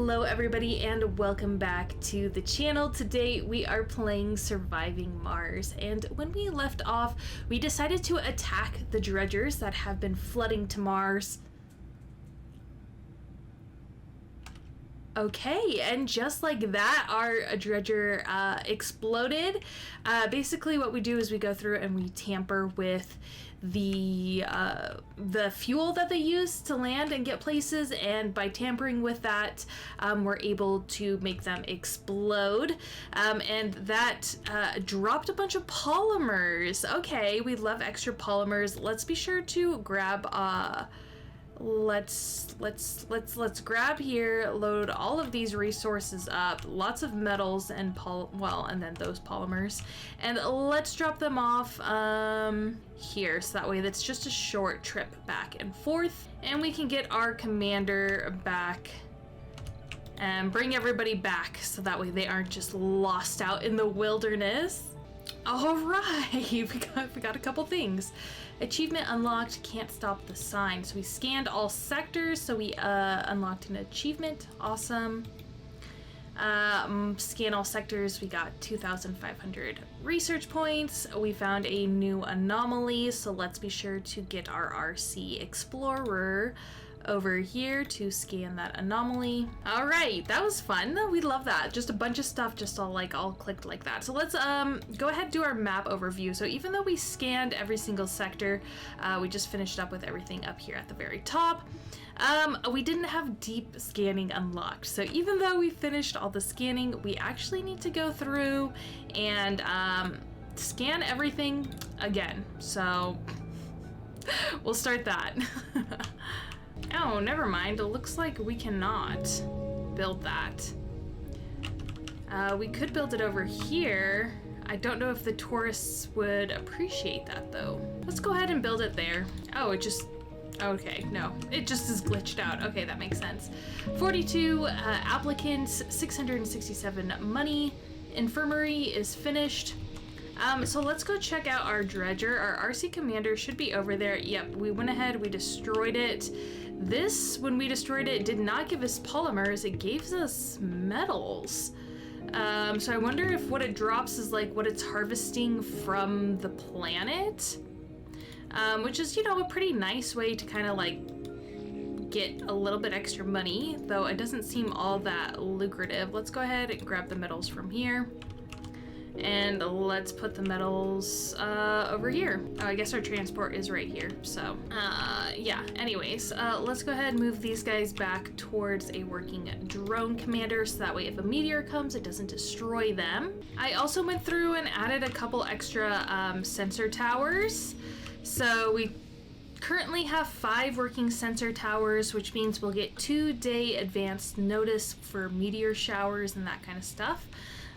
Hello everybody and welcome back to the channel. Today we are playing Surviving Mars, and when we left off we decided to attack the dredgers that have been flooding to Mars. Okay, and just like that, our dredger exploded. Basically what we do is we go through and we tamper with the fuel that they use to land and get places, and by tampering with that, we're able to make them explode. And that dropped a bunch of polymers. Okay, we love extra polymers. Let's be sure to grab let's grab here, load all of these resources up, lots of metals and and then those polymers, and let's drop them off here, so that way that's just a short trip back and forth, and we can get our commander back and bring everybody back, so that way they aren't just lost out in the wilderness. All right, we got a couple things. Achievement unlocked, can't stop the sign. So we scanned all sectors, so we unlocked an achievement. Awesome. Scan all sectors, we got 2,500 research points. We found a new anomaly, so let's be sure to get our RC Explorer over here to scan that anomaly. All right, that was fun. We love that. Just a bunch of stuff just all clicked like that. So let's go ahead and do our map overview. So even though we scanned every single sector, we just finished up with everything up here at the very top. We didn't have deep scanning unlocked. So even though we finished all the scanning, we actually need to go through and scan everything again. So we'll start that. Oh, never mind. It looks like we cannot build that. We could build it over here. I don't know if the tourists would appreciate that though. Let's go ahead and build it there. Oh, it just... Okay, no. It just is glitched out. Okay, that makes sense. 42 applicants, 667 money. Infirmary is finished. So let's go check out our dredger. Our RC commander should be over there. Yep, we went ahead, we destroyed it. This, when we destroyed it, did not give us polymers, it gave us metals. So I wonder if what it drops is like what it's harvesting from the planet, which is, you know, a pretty nice way to kind of like get a little bit extra money, though it doesn't seem all that lucrative. Let's go ahead and grab the metals from here. And let's put the metals over here. Oh, I guess our transport is right here. So, yeah. Anyways, let's go ahead and move these guys back towards a working drone commander, so that way if a meteor comes, it doesn't destroy them. I also went through and added a couple extra sensor towers. So we currently have 5 working sensor towers, which means we'll get 2-day advanced notice for meteor showers and that kind of stuff.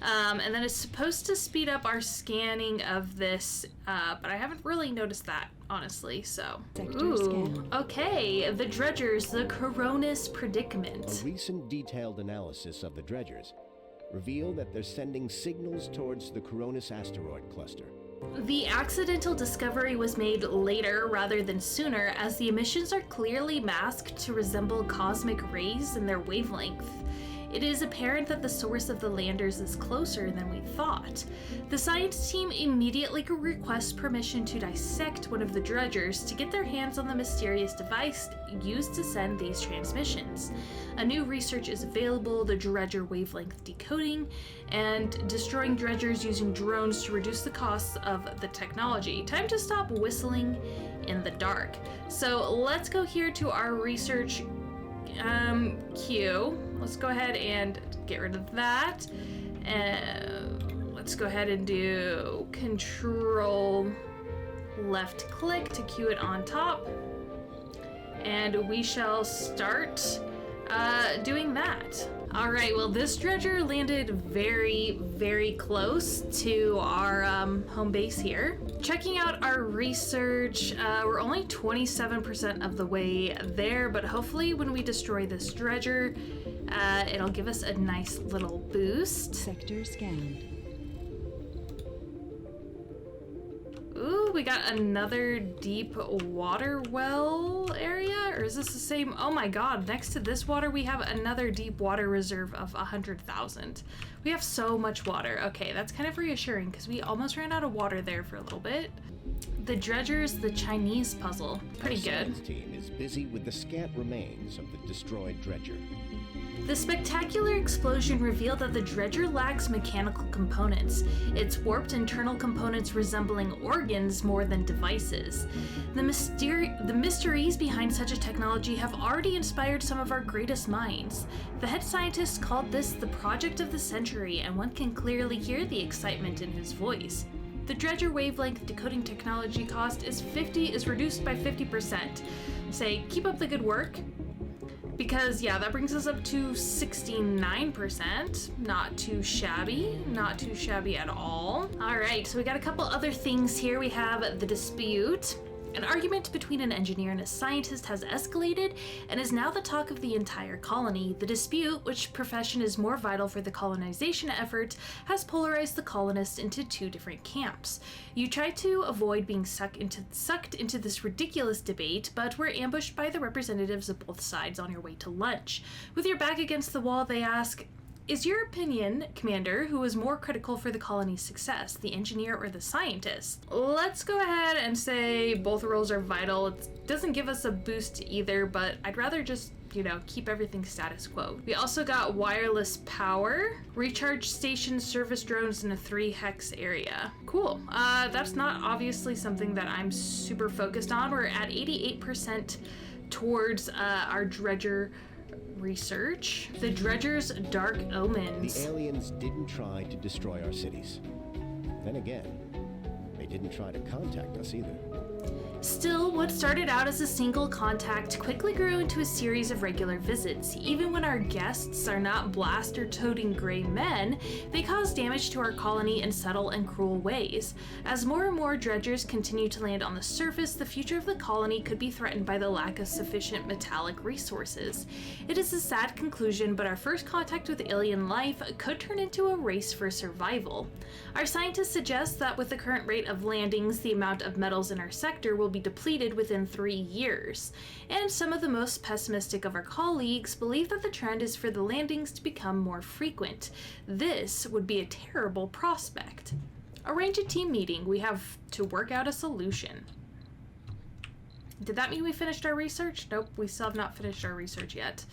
And then it's supposed to speed up our scanning of this, but I haven't really noticed that, honestly, so. Ooh, okay, the dredgers, the Coronis predicament. A recent detailed analysis of the dredgers revealed that they're sending signals towards the Coronis asteroid cluster. The accidental discovery was made later rather than sooner, as the emissions are clearly masked to resemble cosmic rays in their wavelength. It is apparent that the source of the landers is closer than we thought. The science team immediately requests permission to dissect one of the dredgers to get their hands on the mysterious device used to send these transmissions. A new research is available, the dredger wavelength decoding, and destroying dredgers using drones to reduce the costs of the technology. Time to stop whistling in the dark. So let's go here to our research queue. Let's go ahead and get rid of that. Let's go ahead and do control left click to queue it on top. And we shall start doing that. All right, well, this dredger landed very, very close to our home base here. Checking out our research, we're only 27% of the way there, but hopefully when we destroy this dredger, it'll give us a nice little boost. Sector scanned. Ooh, we got another deep water well area, or is this the same? Oh my god, next to this water we have another deep water reserve of 100,000. We have so much water. Okay, that's kind of reassuring because we almost ran out of water there for a little bit. The Dredgers, the Chinese puzzle. Pretty good. The science team is busy with the scant remains of the destroyed dredger. The spectacular explosion revealed that the dredger lacks mechanical components, its warped internal components resembling organs more than devices. The mysteries behind such a technology have already inspired some of our greatest minds. The head scientist called this the project of the century, and one can clearly hear the excitement in his voice. The dredger wavelength decoding technology cost is reduced by 50%. Say, keep up the good work. Because, yeah, that brings us up to 69%. Not too shabby. Not too shabby at all. All right, so we got a couple other things here. We have the dispute. An argument between an engineer and a scientist has escalated and is now the talk of the entire colony. The dispute, which profession is more vital for the colonization effort, has polarized the colonists into two different camps. You try to avoid being sucked into this ridiculous debate, but were ambushed by the representatives of both sides on your way to lunch. With your back against the wall, they ask, "Is your opinion, Commander, who is more critical for the colony's success, the engineer or the scientist?" Let's go ahead and say both roles are vital. It doesn't give us a boost to either, but I'd rather just, keep everything status quo. We also got wireless power, recharge station, service drones in a 3-hex area. Cool. That's not obviously something that I'm super focused on. We're at 88% towards our dredger research. The Dredger's Dark Omens. The aliens didn't try to destroy our cities. Then again, they didn't try to contact us either. Still, what started out as a single contact quickly grew into a series of regular visits. Even when our guests are not blaster-toting gray men, they cause damage to our colony in subtle and cruel ways. As more and more dredgers continue to land on the surface, the future of the colony could be threatened by the lack of sufficient metallic resources. It is a sad conclusion, but our first contact with alien life could turn into a race for survival. Our scientists suggest that with the current rate of landings, the amount of metals in our sector will be depleted within 3 years, and some of the most pessimistic of our colleagues believe that the trend is for the landings to become more frequent. This would be a terrible prospect. Arrange a team meeting. We have to work out a solution. Did that mean we finished our research? Nope, we still have not finished our research yet.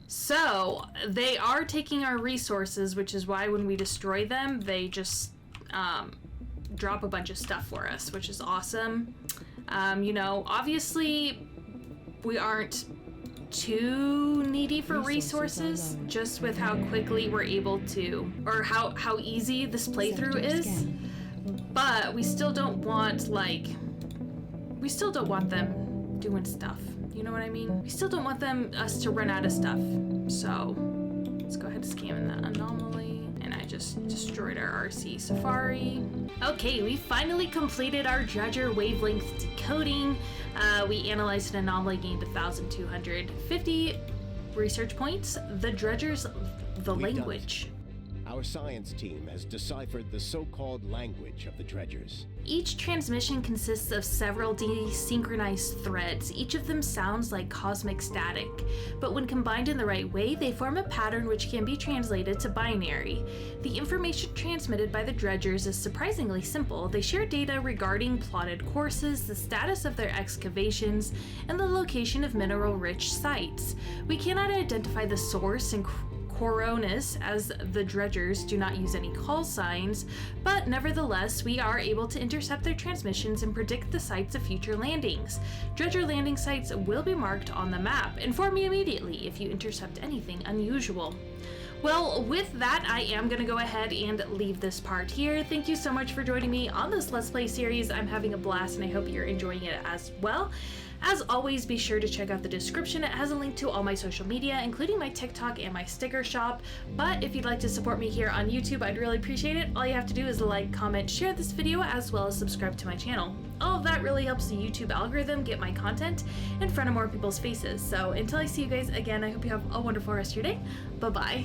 So, they are taking our resources, which is why when we destroy them, they just drop a bunch of stuff for us, which is awesome. Obviously we aren't too needy for resources, just with how quickly we're able to, or how easy this playthrough is. But we still don't want, them doing stuff. You know what I mean? We still don't want us to run out of stuff. So let's go ahead and scan that anomaly. And I just destroyed our RC Safari. Okay, we finally completed our dredger wavelength decoding. We analyzed an anomaly, gained 1,250 research points. The dredger's language. Our science team has deciphered the so-called language of the dredgers. Each transmission consists of several desynchronized threads. Each of them sounds like cosmic static, but when combined in the right way, they form a pattern which can be translated to binary. The information transmitted by the dredgers is surprisingly simple. They share data regarding plotted courses, the status of their excavations, and the location of mineral-rich sites. We cannot identify the source and Coronis, as the dredgers do not use any call signs, but nevertheless, we are able to intercept their transmissions and predict the sites of future landings. Dredger landing sites will be marked on the map. Inform me immediately if you intercept anything unusual. Well, with that, I am going to go ahead and leave this part here. Thank you so much for joining me on this Let's Play series. I'm having a blast and I hope you're enjoying it as well. As always, be sure to check out the description. It has a link to all my social media, including my TikTok and my sticker shop. But if you'd like to support me here on YouTube, I'd really appreciate it. All you have to do is like, comment, share this video, as well as subscribe to my channel. All of that really helps the YouTube algorithm get my content in front of more people's faces. So until I see you guys again, I hope you have a wonderful rest of your day. Bye-bye.